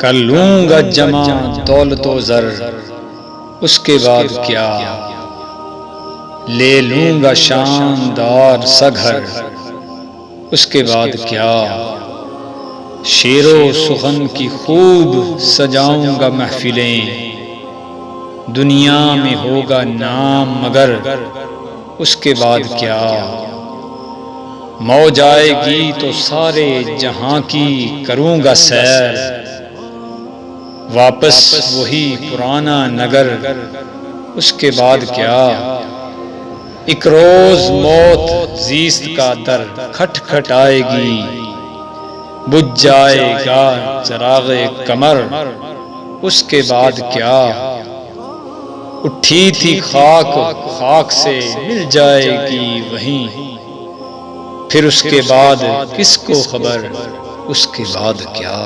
कर लूंगा जमा दौलतो ज़र, उसके बाद क्या, ले लूंगा शानदार सा घर, उसके बाद क्या, शेरो सुखन की खूब सजाऊंगा महफिलें, दुनिया में होगा नाम मगर उसके बाद क्या, मौज आएगी तो सारे जहां की करूंगा सैर, वापस वही पुराना नगर, उसके बाद क्या, एक रोज मौत जीस्त का दर खटखटाएगी, बुझ जाएगा चरागे कमर, उसके बाद क्या, उठी थी खाक खाक से मिल जाएगी वहीं, फिर उसके बाद किसको खबर, उसके बाद क्या।